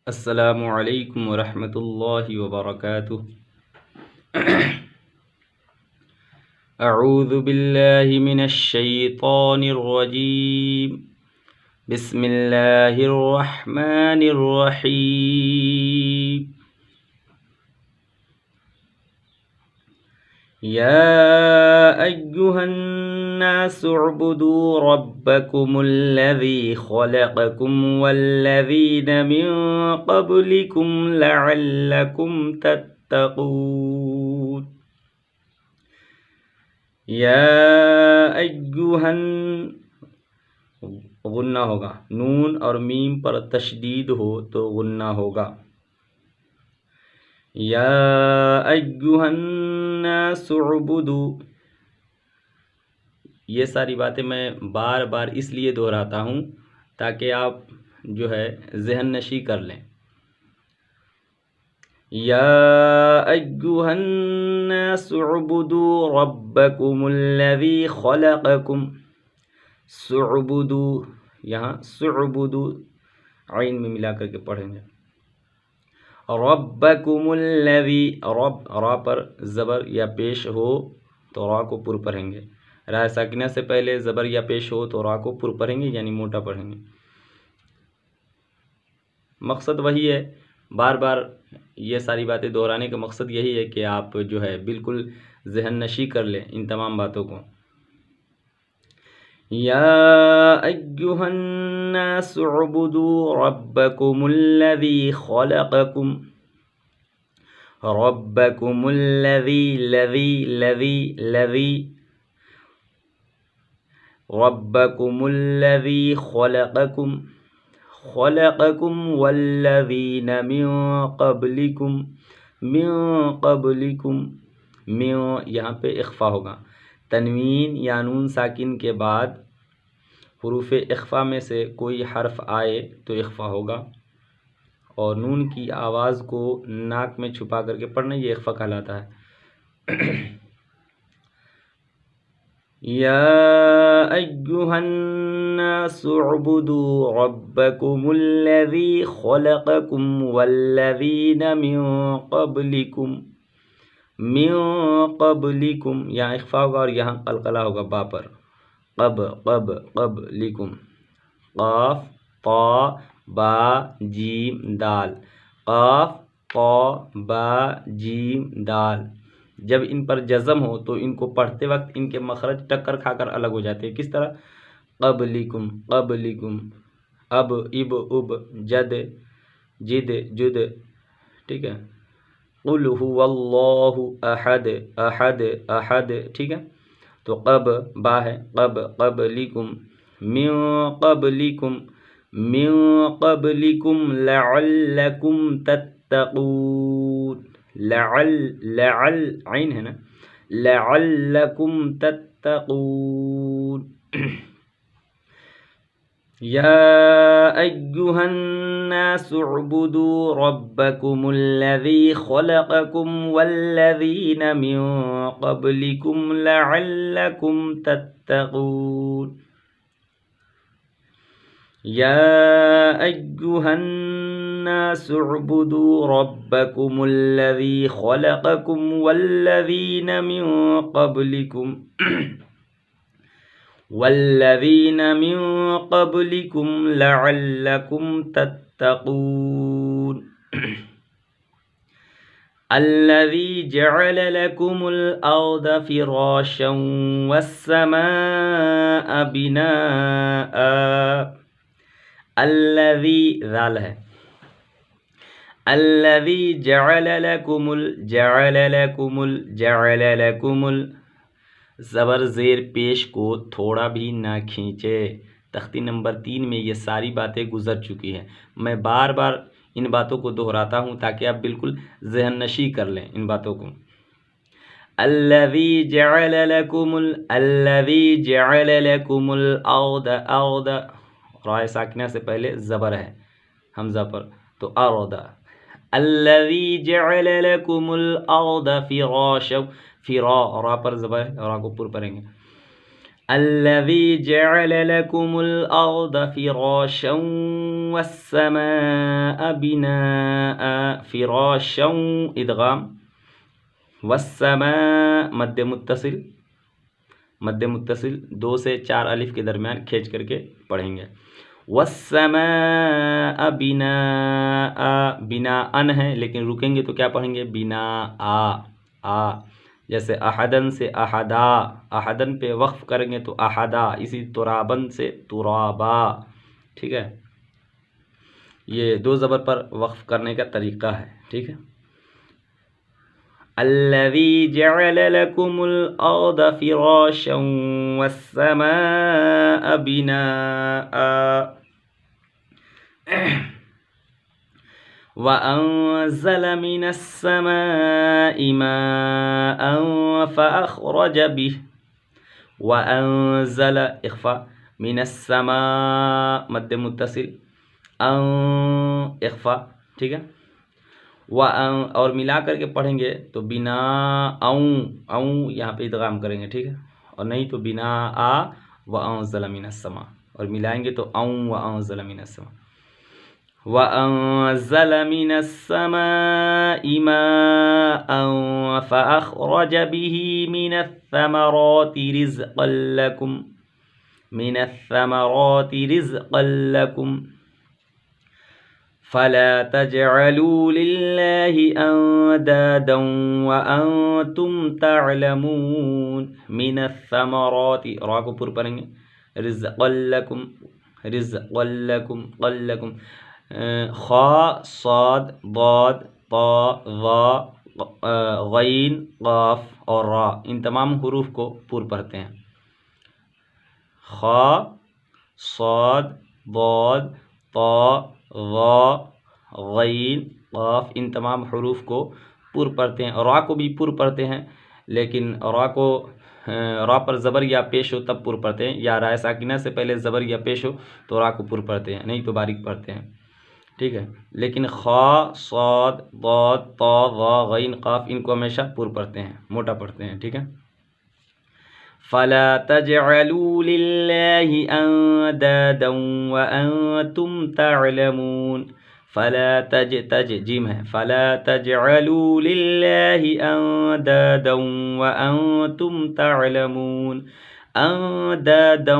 السلام علیکم ورحمۃ اللہ وبرکاتہ۔ اعوذ باللہ من الشیطان الرجیم، بسم اللہ الرحمن الرحیم۔ یا ایہا الناس اعبدوا ربکم الذی خلقکم والذین من قبلکم لعلکم تتقون۔ یا ایہا، غنہ ہوگا، نون اور میم پر تشدید ہو تو غنہ ہوگا۔ یا ایہا الناس اعبدوا، یہ ساری باتیں میں بار بار اس لیے دہراتا ہوں تاکہ آپ جو ہے ذہن نشی کر لیں۔ یا ایہا الناس اعبدوا ربکم الذی خلقکم، سعبدوا، یہاں سعبدوا عین میں ملا کر کے پڑھیں گے۔ ربکم الذی، رب را پر زبر یا پیش ہو تو را کو پر پڑھیں گے، را ساکنہ سے پہلے زبر یا پیش ہو تو را کو پر پڑھیں گے، یعنی موٹا پڑھیں گے۔ مقصد وہی ہے، بار بار یہ ساری باتیں دہرانے کا مقصد یہی ہے کہ آپ جو ہے بالکل ذہن نشی کر لیں ان تمام باتوں کو۔ یا ایہا الناس اعبدوا ربکم الذی خلقکم، ربکم الذی، لذی ربکم الذی خلقکم، خلقکم والذین من قبلکم، من یہاں پہ اخفا ہوگا، تنوین یا نون ساکن کے بعد حروف اخفا میں سے کوئی حرف آئے تو اخفا ہوگا، اور نون کی آواز کو ناک میں چھپا کر کے پڑھنا، یہ اخفا کہلاتا ہے۔ یا ایہا الناس اعبدوا ربکم الذی خلقکم والذین من قبلکم، یہاں اخفا ہوگا اور یہاں قلقلہ ہوگا با پر، قبلکم، قاف طا با جیم دال، قاف طا با جیم دال۔ جب ان پر جزم ہو تو ان کو پڑھتے وقت ان کے مخرج ٹکر کھا کر الگ ہو جاتے ہیں۔ کس طرح؟ قبلکم، اب، اب، اب، جد، جد، جد، ٹھیک ہے۔ قل هو اللہ احد، احد، احد، ٹھیک ہے۔ تو قب با ہے، قبلکم، من قبلکم لعلکم تتقون، لعل عین ہے نا، لعلکم تتقون۔ یا ایہا الناس اعبدوا ربکم الذی خلقکم والذین من قبلکم لعلکم تتقون۔ یا ایہا الناس اعبدوا ربکم الذی خلقکم والذین من قبلکم لعلکم تتقون۔ الذی جعل لکم الارض فراشا والسماء بناء، الذی ذال ہے، الذی جعل لکم زبر زیر پیش کو تھوڑا بھی نہ کھینچے۔ تختی نمبر 3 میں یہ ساری باتیں گزر چکی ہیں، میں بار بار ان باتوں کو دہراتا ہوں تاکہ آپ بالکل ذہن نشی کر لیں ان باتوں کو۔ الذی جعل لکم الارض، ارض رائے ساکنہ سے پہلے زبر ہے حمزہ پر تو ارض، الذی جعل لکم الارض فراشا، فرا را پر زبر ہے، را کو پر پڑھیں گے، الذي جعل لكم الأرض فراشا والسماء بناء. فراشا ادغام، والسماء مد متصل، مد متصل 2 سے 4 الف کے درمیان کھینچ کر کے پڑھیں گے. والسماء بناء، بناءن ہے لیکن رکیں گے تو کیا پڑھیں گے؟ بناء. جیسے احدن سے احدا، احدن پہ وقف کریں گے تو احدا. اسی ترابن سے ترابا. ٹھیک ہے، یہ 2 زبر پر وقف کرنے کا طریقہ ہے. ٹھیک ہے. الذي جعل لكم الأرض فراشا والسماء بناء وأنزل من السماء ماء فأخرج به. وأنزل إخفاء، من السماء مد متصل، إخفاء. ٹھیک ہے. اور ملا کر کے پڑھیں گے تو بنا اوں یہاں پہ ادغام کریں گے. ٹھیک ہے. اور نہیں تو بنا وأنزل من السماء، اور ملائیں گے تو اوں وأنزل من السماء. وأنزل من السماء ماء فأخرج به من الثمرات رزقا لكم، من الثمرات رزقا لكم فلا تجعلوا لله أندادا وأنتم تعلمون. من الثمرات را کو پر پڑھیں گے، رزقا لكم، رزقا لكم، قلكم. خا صاد ضاد طا ظا غین قاف اور را، ان تمام حروف کو پر پڑھتے ہیں. خا صاد ضاد طا ظا غین قاف، ان تمام حروف کو پر پڑھتے ہیں. را کو بھی پر پڑھتے ہیں، لیکن را کو را پر زبر یا پیش ہو تب پر پڑھتے ہیں، یا رائے ساکنہ سے پہلے زبر یا پیش ہو تو را کو پر پڑھتے ہیں، نہیں تو باریک پڑھتے ہیں. ٹھیک ہے. لیکن خا صاد ضاد طا ظا غین قاف ان کو ہمیشہ پر پڑھتے ہیں، موٹا پڑھتے ہیں. ٹھیک ہے. فلا تجعلوا لله اندادا وانتم تعلمون. فلا تج جیم ہے، فلا تجعلوا لله اندادا وانتم تعلمون. اندادا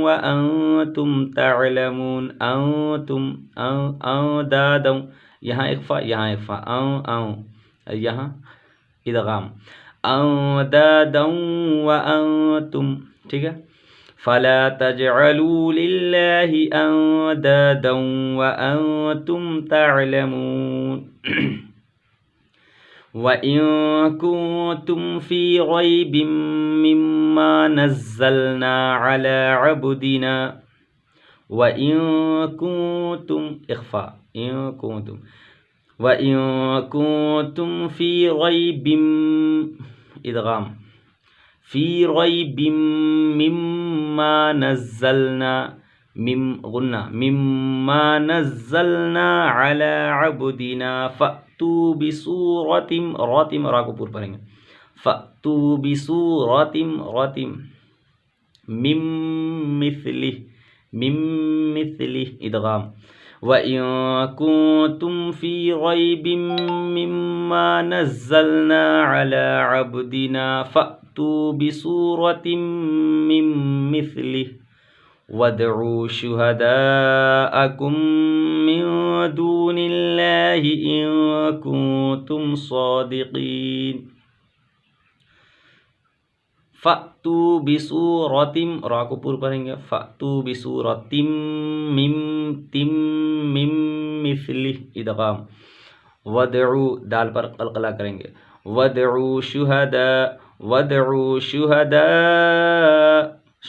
وانتم تعلمون. انتم اندادا، یہاں اخفاء، یہاں اخفاء، یہاں ادغام. اندادا وانتم. ٹھیک ہے. فلا تجعلوا لله اندادا وانتم تعلمون. وَإِن كُنتُمْ فِي رَيْبٍ مِّمَّا نَزَّلْنَا عَلَىٰ عَبْدِنَا. وَإِن كُنتُمْ إخفاء، إن كنتم. وَإِن كُنتُمْ فِي رَيْبٍ ادغام، فِي رَيْبٍ مِّمَّا نَزَّلْنَا، مِم غنہ، مِمَّا نَزَّلْنَا عَلَىٰ عَبْدِنَا فَأْتُوا بِسُورَةٍ، راتم را کو پر پڑھیں گے، فَأْتُوا بِسُورَةٍ مِّن مِّثْلِهِ، مِن مِّثْلِهِ ادغام. وَإِن كُنتُمْ فِي رَيْبٍ مِّمَّا نَزَّلْنَا عَلَىٰ عَبْدِنَا فَأْتُوا بِسُورَةٍ مِّن مِّثْلِهِ وَادْعُوا شُهَدَاءَكُم مِّن دُونِ اللَّهِ إِن كُنتُمْ صَادِقِينَ. فَأْتُوا بِسُورَةٍ را کو پر پڑھیں گے، فَأْتُوا بِسُورَةٍ مِّن مِّثْلِهِ ادغام. وَادْعُوا دال پر قلقلہ کریں گے، وَادْعُوا شُهَدَاءَ، وَادْعُوا شُهَدَاءَ،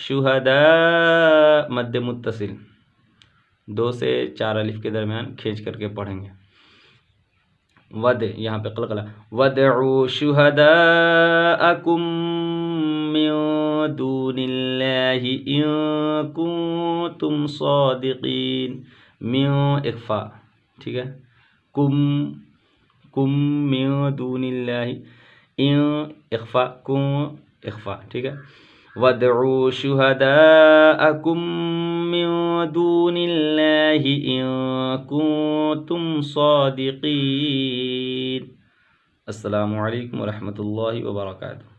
شہداء مد متصل 2 سے 4 الف کے درمیان کھینچ کر کے پڑھیں گے. ود یہاں پہ قلقلہ. وَادْعُوا شُهَدَاءَكُم مِّن دُونِ اللَّهِ إِن كُنتُمْ صَادِقِينَ. من اخفاء. ٹھیک ہے. کم من دون اللہ، ان اخفاء، کم اخفاء. ٹھیک ہے. وادعوا شهداءكم من دون الله إن كنتم صادقين. السلام علیکم ورحمۃ اللہ وبرکاتہ.